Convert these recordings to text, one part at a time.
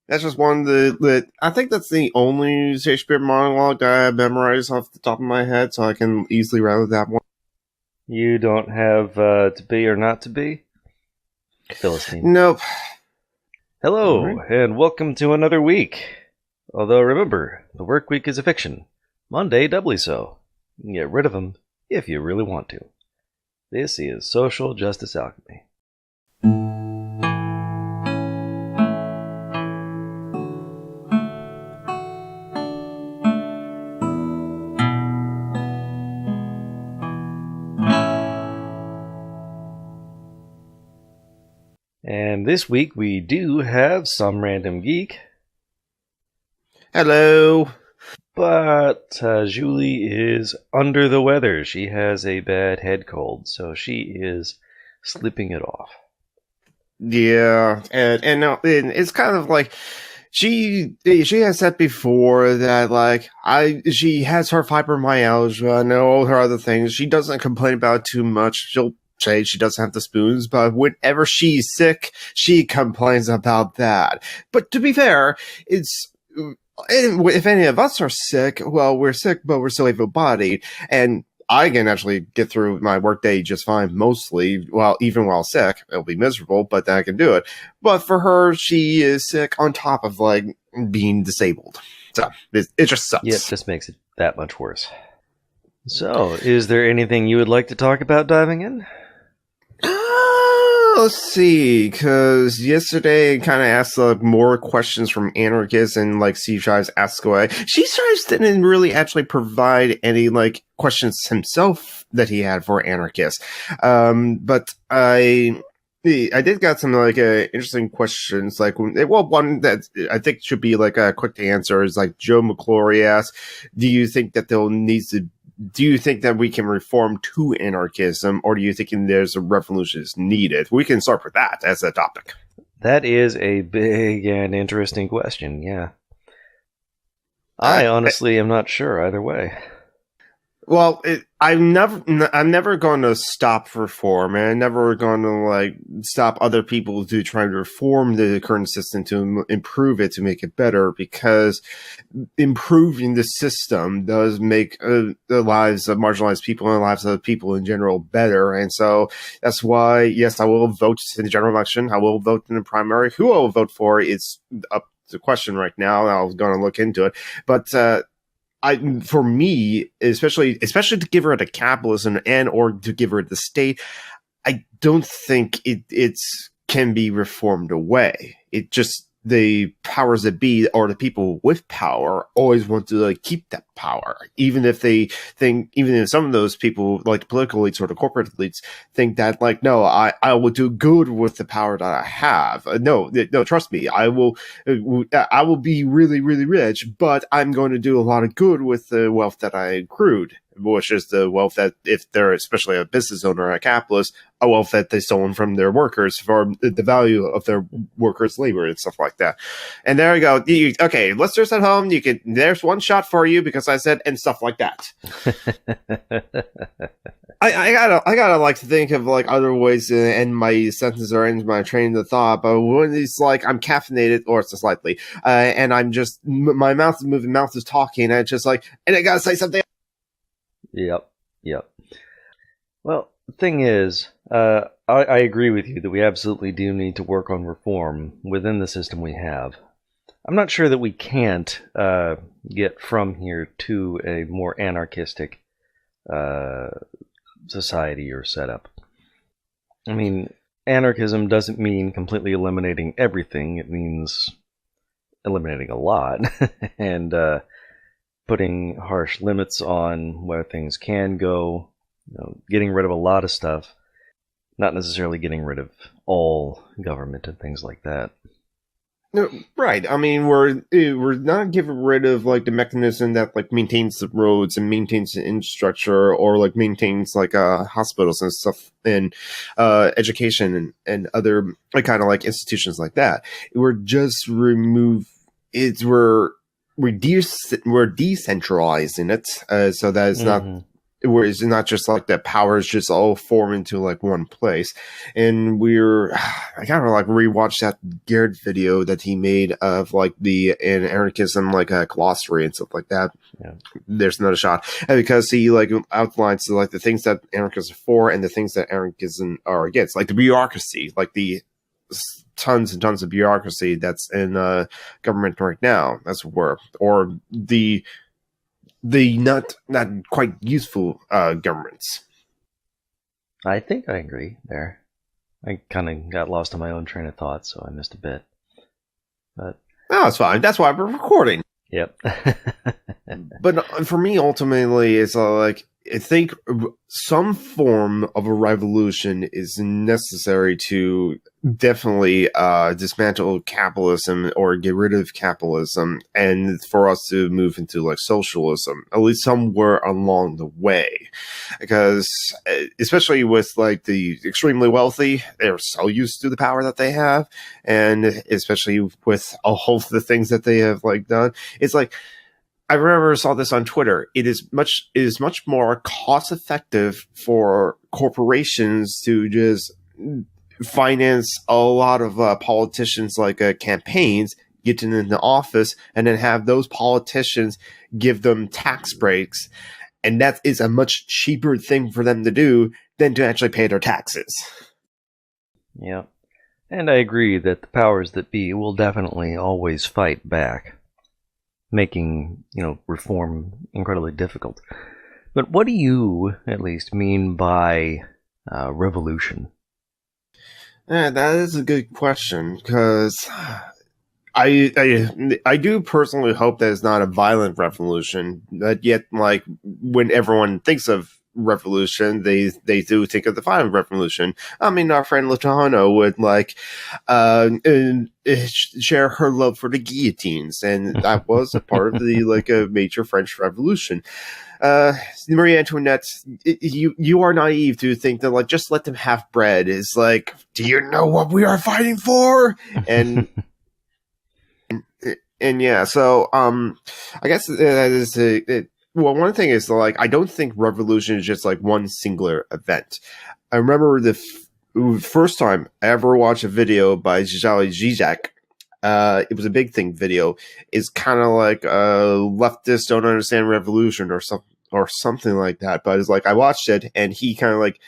That's just one that I think that's the only Shakespeare monologue that I have memorized off the top of my head, so I can easily rattle that one. You don't have to be or not to be? Philistine. Nope. Hello, Alright. and welcome to another week. Although remember, the work week is a fiction. Monday doubly so. You can get rid of them if you really want to. This is Social Justice Alchemy. And this week we do have some random geek. Hello. But Julie is under the weather. She has a bad head cold, so she is sleeping it off. Yeah, and it's kind of like she has said before that she has her fibromyalgia and all her other things. She doesn't complain about it too much. She'll say she doesn't have the spoons, but whenever she's sick, she complains about that. But to be fair, if any of us are sick, well, we're sick, but we're still able-bodied, and I can actually get through my workday just fine, mostly, even while sick. It'll be miserable, but then I can do it. But for her, she is sick on top of, being disabled. So, it just sucks. Yeah, it just makes it that much worse. So, is there anything you would like to talk about diving in? Let's see, because yesterday I kind of asked more questions from Anarchists and Steve Shives asked away. Steve Shives didn't really actually provide any questions himself that he had for Anarchists, but I did got some interesting questions. One that I think should be quick to answer is Joe McClory asked, "Do you think that do you think that we can reform to anarchism, or do you think there's a revolution is needed?" We can start with that as a topic. That is a big and interesting question, yeah. I honestly am not sure either way. Well, I'm never going to stop reform, and I'm never going to stop other people to try to reform the current system to improve it, to make it better, because improving the system does make the lives of marginalized people and the lives of people in general better. And so that's why, yes, I will vote in the general election. I will vote in the primary. Who I will vote for is up to question right now. I'm going to look into it, but for me, especially to give her to capitalism and or to give her the state, I don't think it can be reformed away. It just, the powers that be, or the people with power, always want to keep that power, even if some of those people, the political elites or the corporate elites, think that no, I will do good with the power that I have. No, trust me, I will be really, really rich, but I'm going to do a lot of good with the wealth that I accrued, which is the wealth that, if they're especially a business owner or a capitalist, a wealth that they stolen from their workers for the value of their workers' labor and stuff like that. And there you go. Okay, listeners at home, there's one shot for you because I said and stuff like that. I gotta think of other ways to end my sentence or end my train of thought, but when it's I'm caffeinated, or it's slightly, and I'm just, my mouth is moving, mouth is talking, and it's just and I gotta say something. Yep. Well, the thing is, I agree with you that we absolutely do need to work on reform within the system we have. I'm not sure that we can't get from here to a more anarchistic society or setup. I mean, anarchism doesn't mean completely eliminating everything. It means eliminating a lot and putting harsh limits on where things can go, getting rid of a lot of stuff, not necessarily getting rid of all government and things like that. No, right. I mean, we're not getting rid of the mechanism that maintains the roads and maintains the infrastructure, or maintains hospitals and stuff, and education and other kind of institutions like that. We're just we're decentralizing it, so that it's not where it's not just like that powers just all form into like one place. And I kind of like rewatched that Garrett video that he made of like the anarchism, like glossary and stuff like that. Yeah. There's another shot. And because he like outlines like the things that anarchists are for and the things that anarchism are against, like the bureaucracy, like the tons and tons of bureaucracy that's in government right now. That's where, or the not quite useful governments. I think I agree there. I kind of got lost on my own train of thought, so I missed a bit. But no, it's fine. That's why we're recording. Yep. But for me, ultimately, it's like I think some form of a revolution is necessary to definitely dismantle capitalism or get rid of capitalism, and for us to move into like socialism, at least somewhere along the way. Because especially with like the extremely wealthy, they're so used to the power that they have, and especially with all of the things that they have like done, it's like, I remember saw this on Twitter. It is much more cost effective for corporations to just finance a lot of politicians like campaigns, get them into office, and then have those politicians give them tax breaks. And that is a much cheaper thing for them to do than to actually pay their taxes. Yeah. And I agree that the powers that be will definitely always fight back, making, reform incredibly difficult. But what do you, at least, mean by revolution? That is a good question, because I do personally hope that it's not a violent revolution. But yet, like, when everyone thinks of revolution, they do think of the violent revolution. I mean, our friend Latano would like share her love for the guillotines, and that was a part of the like a major French Revolution. Marie Antoinette, you are naive to think that like just let them have bread is like, do you know what we are fighting for? And and yeah, so I guess that is well, one thing is like I don't think revolution is just like one singular event. I remember the first time I ever watched a video by Zhao Zizek. It was a Big Thing video. It's kind of like leftists don't understand revolution or something like that. But it's like I watched it, and he kind of like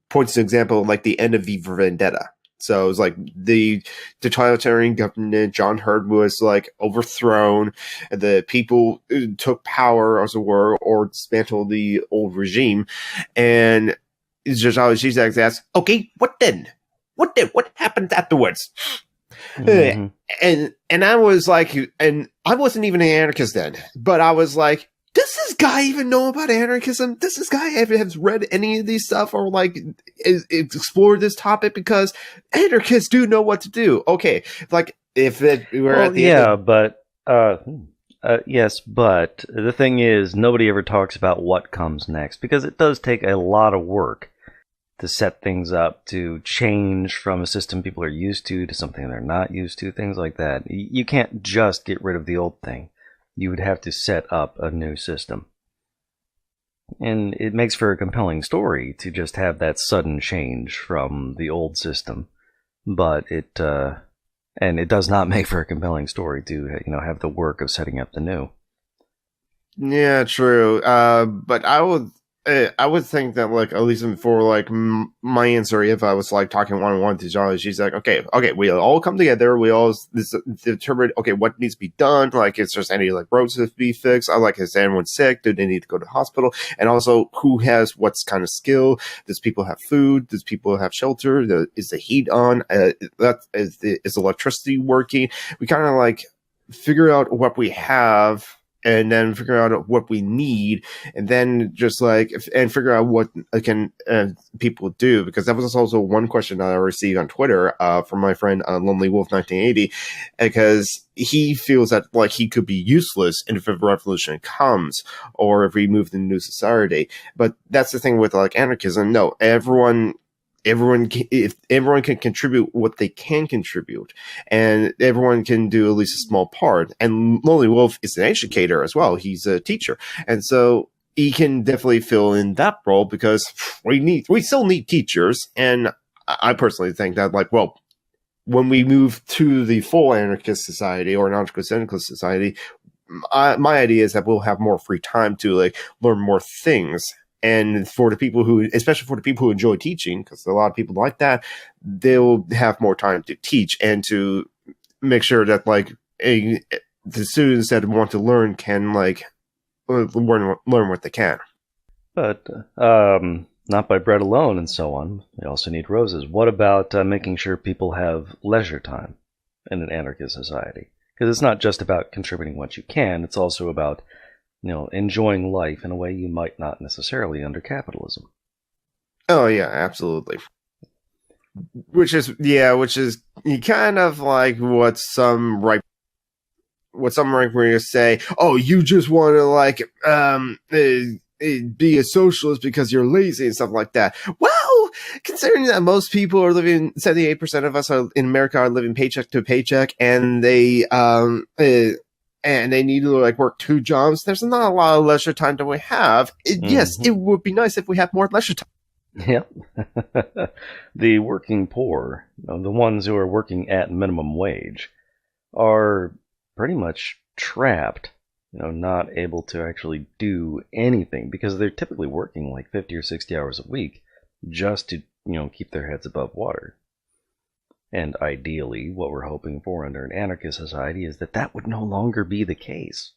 points to an example of like the end of V for Vendetta. So it was like the totalitarian government, John Hurt was like overthrown. The people took power, as it were, or dismantled the old regime. And Zhao Zizek asks, okay, what then? What happened afterwards? Mm-hmm. And I was like, and I wasn't even an anarchist then, but I was like, does this guy even know about anarchism? Does this guy ever have read any of these stuff or like explored this topic? Because anarchists do know what to do. Okay, like if it were at the end yes, but the thing is, nobody ever talks about what comes next, because it does take a lot of work to set things up, to change from a system people are used to something they're not used to, things like that. You can't just get rid of the old thing. You would have to set up a new system. And it makes for a compelling story to just have that sudden change from the old system. But it does not make for a compelling story to have the work of setting up the new. Yeah, true. But I would think that like at least for like my answer, if I was like talking one-on-one to John, she's like, okay, we'll all come together. We all determine, okay, what needs to be done. Like, is there any like roads to be fixed? I like, is anyone sick? Do they need to go to the hospital? And also, who has what's kind of skill? Does people have food? Does people have shelter? Is the heat on? Is electricity working? We kind of like figure out what we have, and then figure out what we need, and then just like, and figure out what can people do. Because that was also one question that I received on Twitter from my friend Lonely Wolf 1980, because he feels that like he could be useless if a revolution comes, or if we move to new society. But that's the thing with like anarchism. No, everyone can contribute what they can contribute, and everyone can do at least a small part. And Lonely Wolf is an educator as well. He's a teacher. And so he can definitely fill in that role because we still need teachers. And I personally think that, like, well, when we move to the full anarchist society or anarcho-syndicalist society, my idea is that we'll have more free time to like learn more things. And for the people who, especially for the people who enjoy teaching, because a lot of people like that, they'll have more time to teach and to make sure that like the students that want to learn can like learn what they can. But not by bread alone and so on. We also need roses. What about making sure people have leisure time in an anarchist society? Because it's not just about contributing what you can, it's also about, enjoying life in a way you might not necessarily under capitalism. Oh yeah, absolutely. Which is kind of like what some right wingers say. Oh, you just want to like be a socialist because you're lazy and stuff like that. Well, considering that most people are living, 78% of us in America are living paycheck to paycheck, and they need to like work 2 jobs, there's not a lot of leisure time that we have. Yes, it would be nice if we had more leisure time. Yep. The working poor, the ones who are working at minimum wage, are pretty much trapped, not able to actually do anything because they're typically working like 50 or 60 hours a week just to, keep their heads above water. And ideally, what we're hoping for under an anarchist society is that would no longer be the case.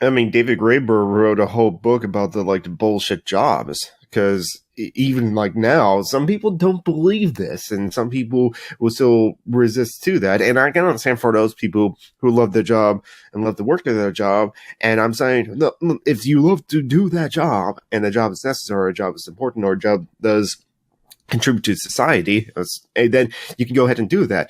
I mean, David Graeber wrote a whole book about the bullshit jobs, because even like now, some people don't believe this, and some people will still resist to that. And I can understand for those people who love their job and love to work at their job. And I'm saying, no, if you love to do that job, and the job is necessary, or a job is important, or a job does contribute to society, then you can go ahead and do that.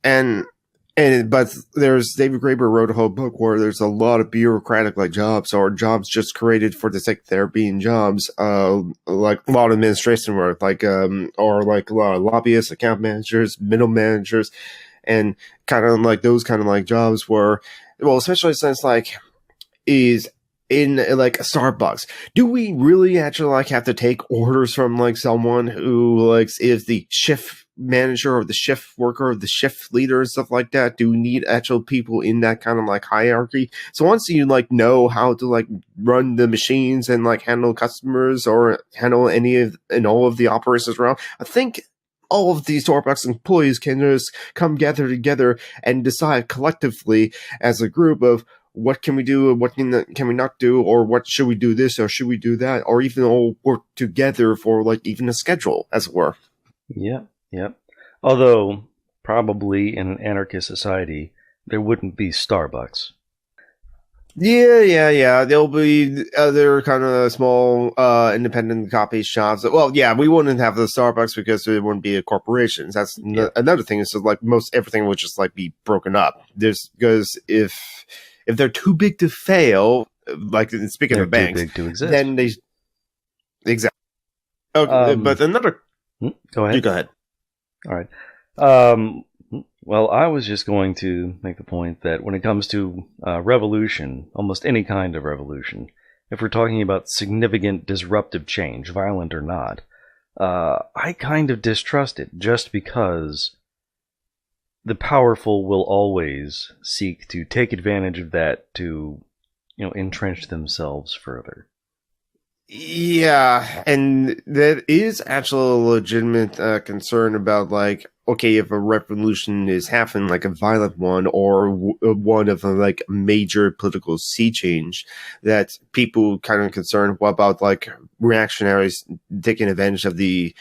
But there's David Graeber wrote a whole book where there's a lot of bureaucratic jobs, or jobs just created for the sake of there being jobs, like a lot of administration work, or like a lot of lobbyists, account managers, middle managers, and kind of like those kind of like jobs where, well, especially since is in like a Starbucks, do we really actually have to take orders from someone who is the shift manager or the shift worker or the shift leader and stuff like that? Do we need actual people in that kind of hierarchy? So once you know how to run the machines and handle customers or handle any of and all of the operations around, I think all of these Starbucks employees can just come gather together and decide collectively as a group of what can we do, what can we not do, or what should we do this, or should we do that, or even all work together for even a schedule, as it were. Yep. Although, probably in an anarchist society, there wouldn't be Starbucks. Yeah. There'll be other kind of small independent coffee shops. Well, yeah, we wouldn't have the Starbucks because it wouldn't be a corporation. That's another thing. Is so most everything would just be broken up. Because if they're too big to fail, speaking they're of banks, too big to exist. Then they exactly. Okay, but another. Go ahead. You go ahead. All right. Well, I was just going to make the point that when it comes to revolution, almost any kind of revolution, if we're talking about significant disruptive change, violent or not, I kind of distrust it just because the powerful will always seek to take advantage of that to, entrench themselves further. Yeah, and that is actually a legitimate concern about okay, if a revolution is happening, a violent one or one of a major political sea change, that people kind of concerned about reactionaries taking advantage of the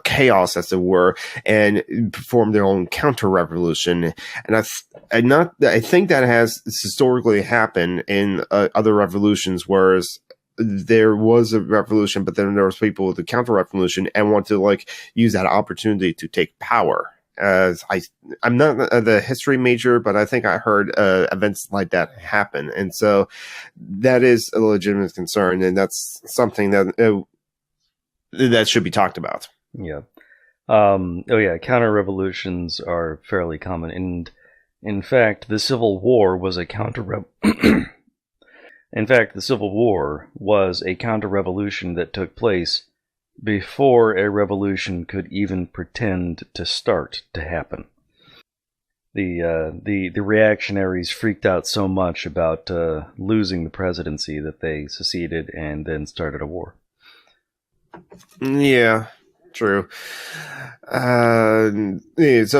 chaos, as it were, and perform their own counter-revolution. And I think that has historically happened in other revolutions, whereas there was a revolution, but then there was people with the counter-revolution and want to use that opportunity to take power. As I'm not the history major, but I think I heard events like that happen, and so that is a legitimate concern, and that's something that that should be talked about. Yeah. Counter-revolutions are fairly common, and in fact, the Civil War was a In fact, the Civil War was a counter-revolution that took place before a revolution could even pretend to start to happen. The reactionaries freaked out so much about losing the presidency that they seceded and then started a war. Yeah, true. So if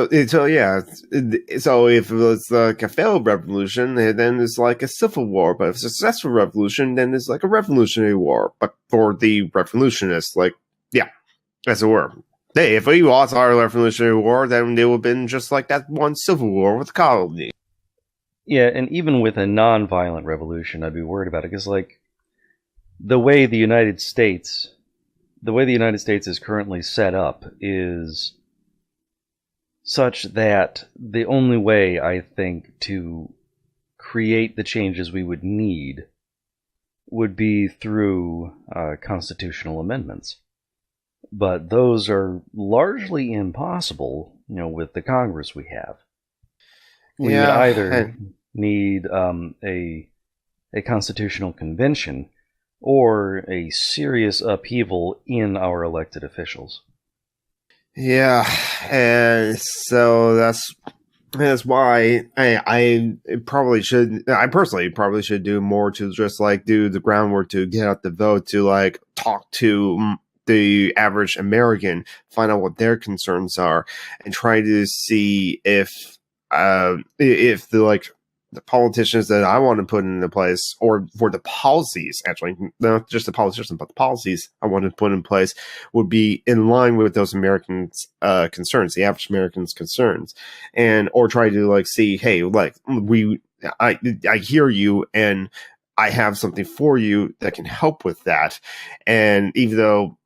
it was like a failed revolution, then it's like a civil war. But if it's a successful revolution, then it's like a revolutionary war. But for the revolutionists, like, yeah, as it were. Hey, if we lost our revolutionary war, then it would have been just like that one civil war with the colony. Yeah, and even with a non-violent revolution, I'd be worried about it because, like, the way the United States is currently set up is such that the only way, I think, to create the changes we would need would be through constitutional amendments. But those are largely impossible, with the Congress we have. We would either need a constitutional convention or a serious upheaval in our elected officials. Yeah, and so that's why I personally probably should do more to just like do the groundwork to get out the vote, to like talk to the average American, find out what their concerns are, and try to see if the politicians that I want to put into place, or for the policies, actually, not just the politicians, but the policies I want to put in place, would be in line with those Americans' concerns, the average American's concerns, or try to like see, hey, like I hear you, and I have something for you that can help with that, and even though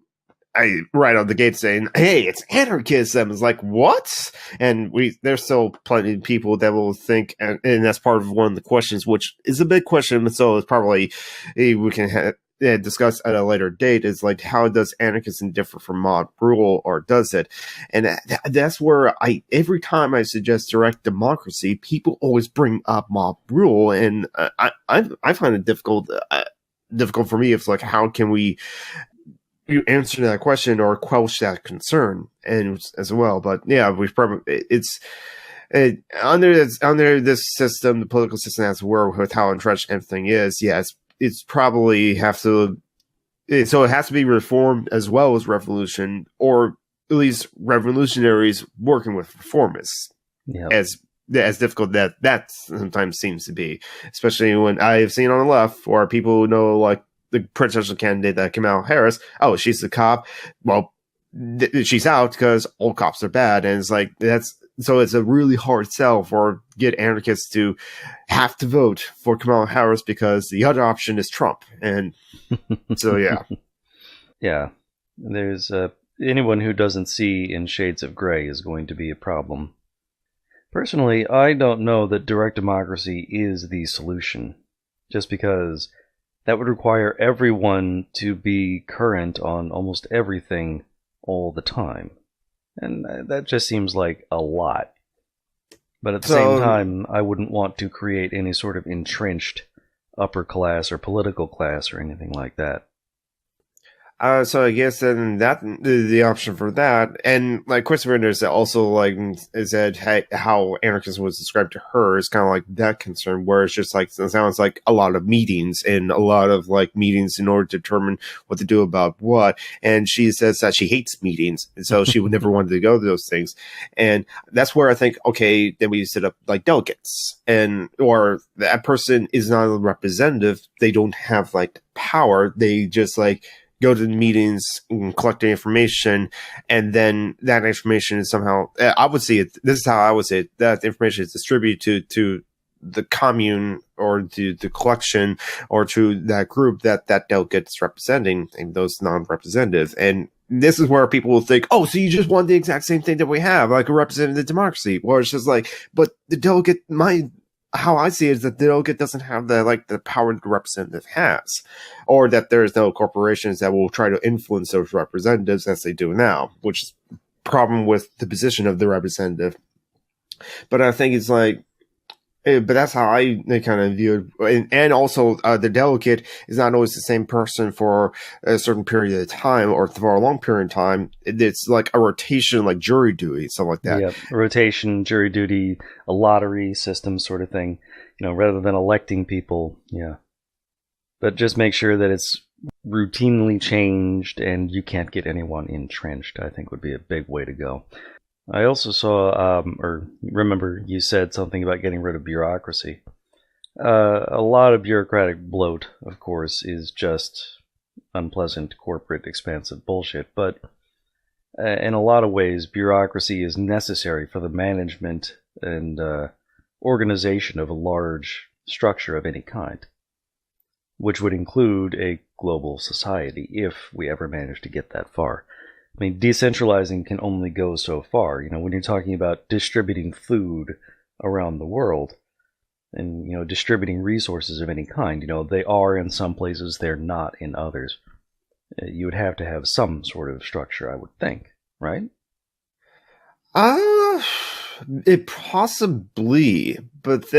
right out the gate saying, hey, it's anarchism. It's like, what? And there's still plenty of people that will think, and that's part of one of the questions, which is a big question, so it's probably we can discuss at a later date, is like, how does anarchism differ from mob rule, or does it? And that's where every time I suggest direct democracy, people always bring up mob rule, and I find it difficult for me. It's like, how can you answer that question or quelch that concern, and as well. But yeah, under this system, the political system as well, with how entrenched everything is. Yeah, it's probably have to. So it has to be reformed as well as revolution, or at least revolutionaries working with reformists. Yep. As difficult that sometimes seems to be, especially when I've seen on the left, or people who know, like, the presidential candidate, that Kamala Harris, oh, she's a cop. Well, she's out because all cops are bad, and it's like so it's a really hard sell for get anarchists to have to vote for Kamala Harris because the other option is Trump, and so yeah, yeah. There's anyone who doesn't see in shades of gray is going to be a problem. Personally, I don't know that direct democracy is the solution, just because that would require everyone to be current on almost everything all the time. And that just seems like a lot. But at the same time, I wouldn't want to create any sort of entrenched upper class or political class or anything like that. So I guess then that the option for that, and like Christopher Anders also like said how anarchism was described to her is kind of like that concern, where it's just like, it sounds like a lot of meetings, and a lot of like meetings in order to determine what to do about what. And she says that she hates meetings, and so she would never want to go to those things. And that's where I think, okay, then we set up like delegates, or that person is not a representative. They don't have like power. They just like go to the meetings and collect the information, and then that information is somehow, I would see it, this is how I would say it, that information is distributed to the commune, or to the collection, or to that group that delegate is representing, and those non-representatives. And this is where people will think, oh, so you just want the exact same thing that we have, like a representative democracy. Or it's just like, but the delegate how I see it is that the delegate doesn't have the power that the representative has, or that there is no corporations that will try to influence those representatives as they do now, which is a problem with the position of the representative. But I think it's like, But that's how I kind of view it. And also, the delegate is not always the same person for a certain period of time or for a long period of time. It's like a rotation, like jury duty, something like that. Yeah, rotation, jury duty, a lottery system sort of thing, rather than electing people. Yeah. But just make sure that it's routinely changed and you can't get anyone entrenched, I think would be a big way to go. I also saw, or remember you said something about getting rid of bureaucracy. A lot of bureaucratic bloat, of course, is just unpleasant corporate expansive bullshit, but in a lot of ways, bureaucracy is necessary for the management and organization of a large structure of any kind, which would include a global society if we ever manage to get that far. I mean, decentralizing can only go so far. When you're talking about distributing food around the world and, distributing resources of any kind, they are in some places, they're not in others. You would have to have some sort of structure, I would think, right? It possibly, but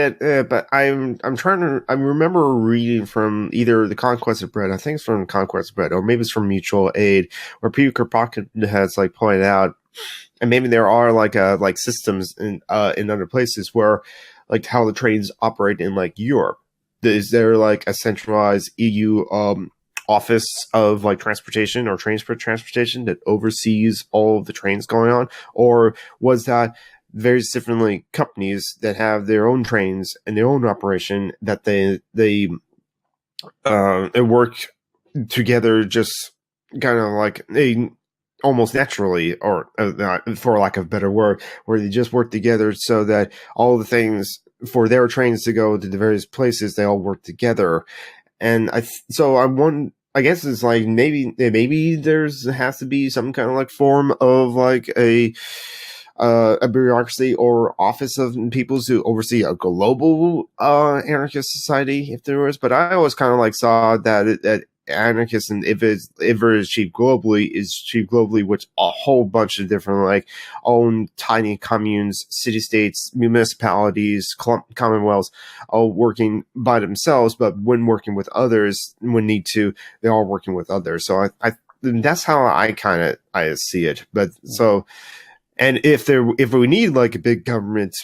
I remember reading from either the Conquest of Bread, I think it's from Conquest of Bread, or maybe it's from Mutual Aid, where Peter Kropotkin has like pointed out, and maybe there are like systems in other places where like how the trades operate in like Europe. Is there like a centralized EU office of like transportation or trains for transportation that oversees all of the trains going on, or was that various different companies that have their own trains and their own operation that they work together just kind of like they almost naturally, or for lack of a better word, where they just work together so that all the things for their trains to go to the various places, they all work together. And I guess it's like maybe has to be some kind of like form of like a bureaucracy or office of people to oversee a global anarchist society, if there was. But I always kind of like saw that anarchism, if it is achieved globally with a whole bunch of different like own tiny communes, city states, municipalities, commonwealths, all working by themselves, but when working with others, when need to, they're all working with others. So I that's how I see it. But so. And if we need like a big government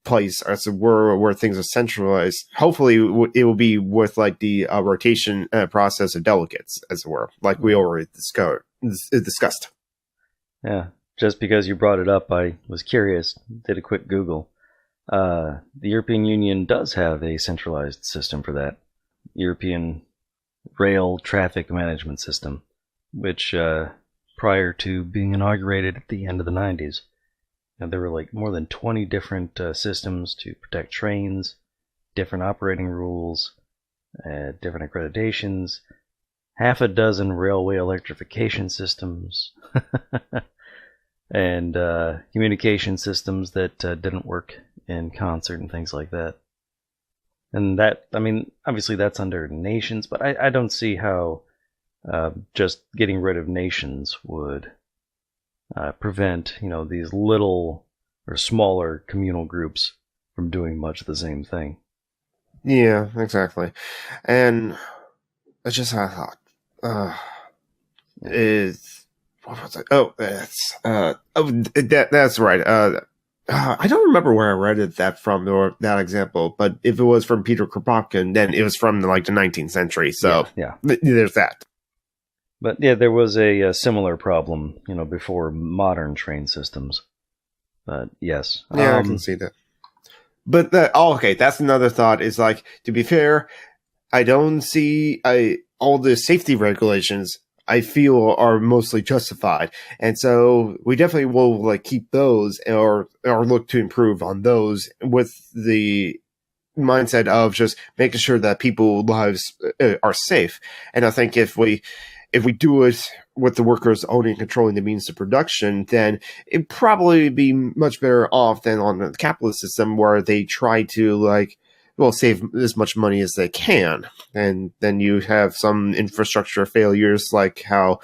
place, as it were, where things are centralized, hopefully it will be with like the rotation process of delegates, as it were, like we already discussed. Yeah, just because you brought it up, I was curious, did a quick Google. The European Union does have a centralized system for that. European Rail Traffic Management System, which prior to being inaugurated at the end of the 90s. And there were like more than 20 different systems to protect trains, different operating rules, different accreditations, half a dozen railway electrification systems, and communication systems that didn't work in concert and things like that. And that, I mean, obviously that's under nations, but I don't see how just getting rid of nations would prevent, these little or smaller communal groups from doing much the same thing. Yeah, exactly. And it's just how I thought. What was it? Oh, that's right. I don't remember where I read that from, or that example, but if it was from Peter Kropotkin, then it was from like the 19th century. So yeah. There's that. But yeah, there was a similar problem, before modern train systems. But yes. Yeah, I can see that. But okay, that's another thought, is like, to be fair, I don't see all the safety regulations I feel are mostly justified. And so we definitely will like keep those or look to improve on those with the mindset of just making sure that people's lives are safe. And I think if we do it with the workers owning and controlling the means of production, then it'd probably be much better off than on the capitalist system, where they try to save as much money as they can. And then you have some infrastructure failures, like how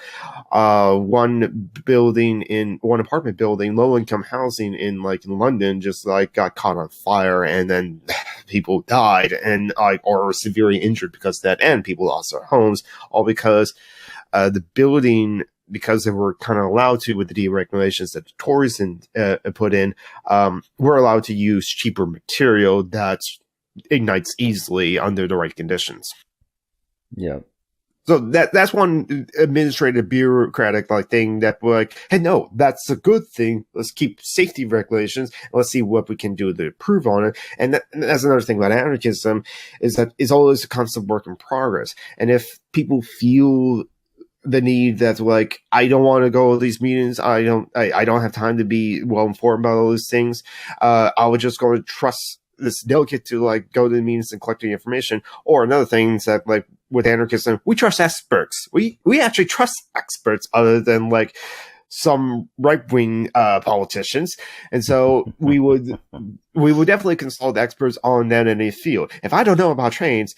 one apartment building, low income housing in London, just got caught on fire, and then people died and or were severely injured because of that, and people lost their homes, all because the building, because they were kind of allowed to with the deregulations that the Tories put in, were allowed to use cheaper material that ignites easily under the right conditions. Yeah. So that's one administrative bureaucratic thing that we're like, hey, no, that's a good thing. Let's keep safety regulations and let's see what we can do to improve on it. And that's another thing about anarchism, is that it's always a constant work in progress. And if people feel the need that's like, I don't want to go to these meetings, I don't have time to be well informed about all these things, I would just go to trust this delegate to go to the meetings and collect the information. Or another thing is that with anarchism, we trust experts. We actually trust experts other than some right-wing politicians. And so we would definitely consult experts on that in a field. If I don't know about trains,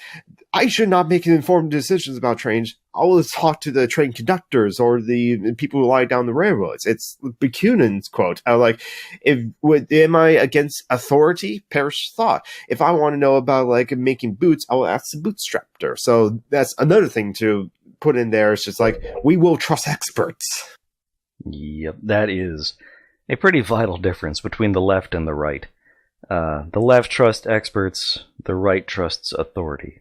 I should not make informed decisions about trains. I will talk to the train conductors or the people who lie down the railroads. It's Bakunin's quote. Am I against authority? Perish thought. If I want to know about making boots, I will ask the bootstrapper. So that's another thing to put in there. It's just we will trust experts. Yep, that is a pretty vital difference between the left and the right. The left trusts experts, the right trusts authority.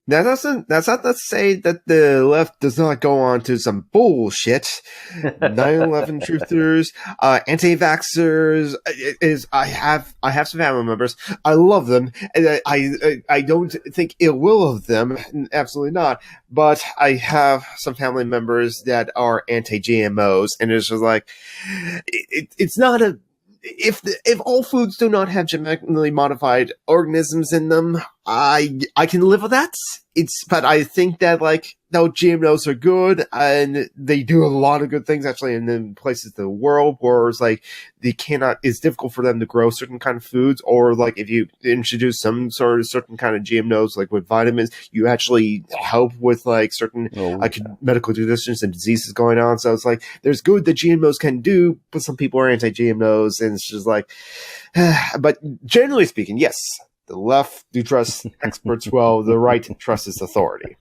That's not to say that the left does not go on to some bullshit. 9/11 truthers, anti-vaxxers. I have some family members. I love them. And I don't think ill will of them. Absolutely not. But I have some family members that are anti-GMOs, and it's just it's not a. If all foods do not have genetically modified organisms in them, I can live with that. But I think that no, GMOs are good and they do a lot of good things actually in places in the world where it's difficult for them to grow certain kind of foods, or if you introduce some sort of certain kind of GMOs with vitamins, you actually help with certain medical conditions and diseases going on. So it's there's good that GMOs can do, but some people are anti-GMOs, and it's just but generally speaking, yes, the left do trust experts well, the right trusts authority.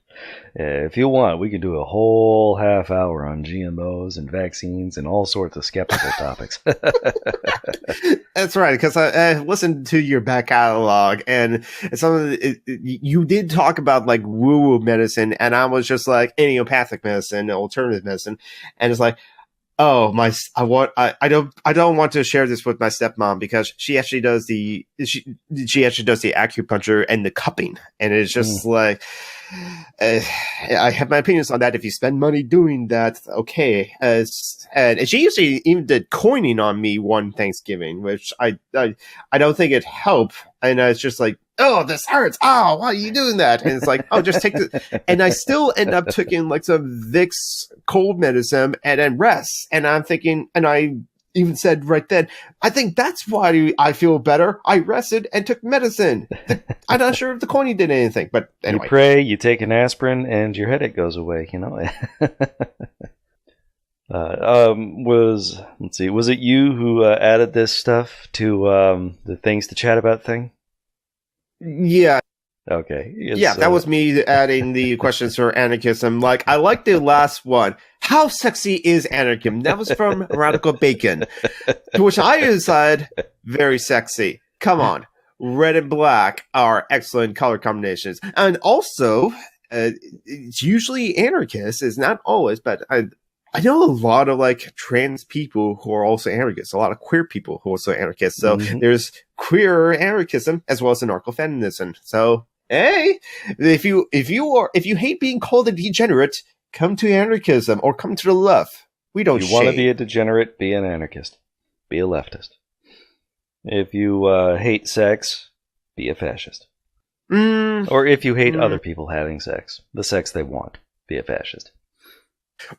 If you want, we could do a whole half hour on GMOs and vaccines and all sorts of skeptical topics. That's right, because I listened to your back catalog, and some of you did talk about woo-woo medicine, and I was just idiopathic medicine, alternative medicine, and it's oh, I don't want to share this with my stepmom because she actually does the acupuncture and the cupping, and it's just I have my opinions on that. If you spend money doing that, okay. And she usually even did coining on me one Thanksgiving, which I don't think it helped. And it's just oh, this hurts. Oh, why are you doing that? And it's oh, just take the. And I still end up taking some Vicks cold medicine and then rest. And I'm thinking, and I even said right then, I think that's why I feel better. I rested and took medicine. I'm not sure if the coining did anything, but anyway. You pray, you take an aspirin, and your headache goes away. Was it you who added this stuff to the things to chat about thing? Yeah. Okay. Yeah, that was me adding the questions for anarchism. I like the last one. How sexy is anarchism? That was from Radical Bacon. To which I decided, very sexy. Come on. Red and black are excellent color combinations. And also, it's usually anarchists. It's not always, but I know a lot of trans people who are also anarchists, a lot of queer people who are also anarchists. So there's queer anarchism as well as anarcho-feminism. So hey, if you hate being called a degenerate, come to anarchism or come to the left. We don't. If you want to be a degenerate, be an anarchist. Be a leftist. If you hate sex, be a fascist. Or if you hate other people having sex, the sex they want, be a fascist.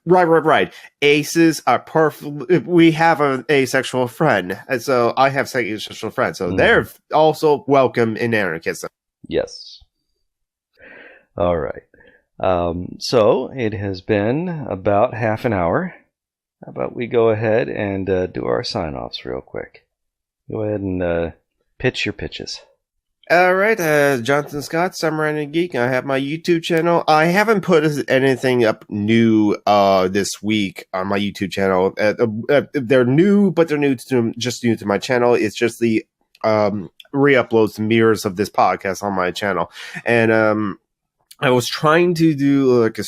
Right. Aces are perfect. We have an asexual friend, and so I have asexual friends, so they're also welcome in anarchism. Yes. All right. So it has been about half an hour. How about we go ahead and do our sign-offs real quick? Go ahead and pitch your pitches. All right, Jonathan Scott, Summer and Geek. I have my YouTube channel. I haven't put anything up new this week on my YouTube channel. They're new, but they're just new to my channel. It's just the re-uploads and mirrors of this podcast on my channel, and I was trying to do like a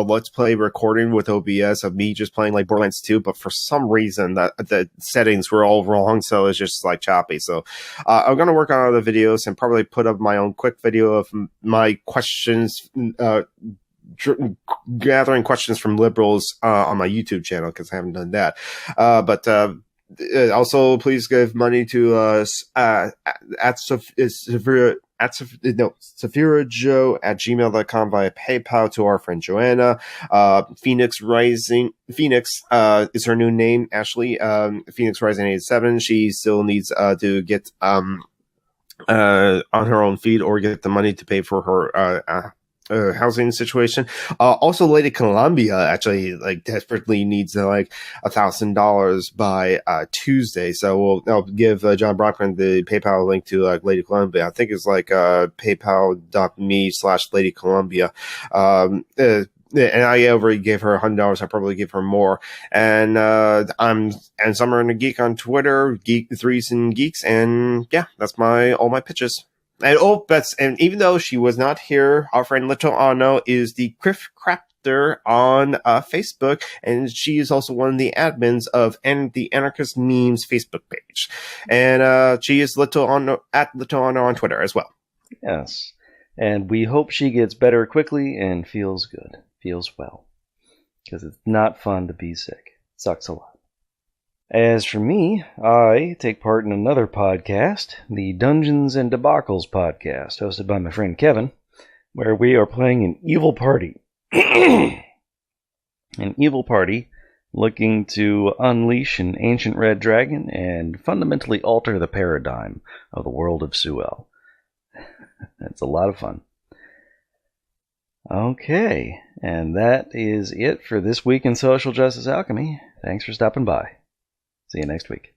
Let's Play recording with OBS of me just playing like Borderlands 2, but for some reason that the settings were all wrong, so it's just like choppy. So I'm going to work on other videos and probably put up my own quick video of my questions, gathering questions from liberals on my YouTube channel, because I haven't done that. But also, please give money to SaphiraJoe@gmail.com via PayPal to our friend Joanna. Phoenix is her new name, Ashley. Phoenix Rising 87. She still needs to get on her own feet or get the money to pay for her housing situation. Also, Ladycolumbia actually like desperately needs like $1,000 by Tuesday. So I'll give John Brockman the PayPal link to like Ladycolumbia. I think it's like paypal.me/Ladycolumbia. And I already gave her $100. I probably give her more. And I'm Summer and a Geek on Twitter, Geek Threes and Geeks, and yeah, that's all my pitches. And even though she was not here, our friend Little Ano is the Criff Crafter on Facebook, and she is also one of the admins of the Anarchist Memes Facebook page. And she is Little Ano on Twitter as well. Yes. And we hope she gets better quickly and feels good. Feels well. Because it's not fun to be sick. It sucks a lot. As for me, I take part in another podcast, the Dungeons and Debacles podcast, hosted by my friend Kevin, where we are playing an evil party. An evil party looking to unleash an ancient red dragon and fundamentally alter the paradigm of the world of Suel. It's a lot of fun. Okay, and that is it for this week in Social Justice Alchemy. Thanks for stopping by. See you next week.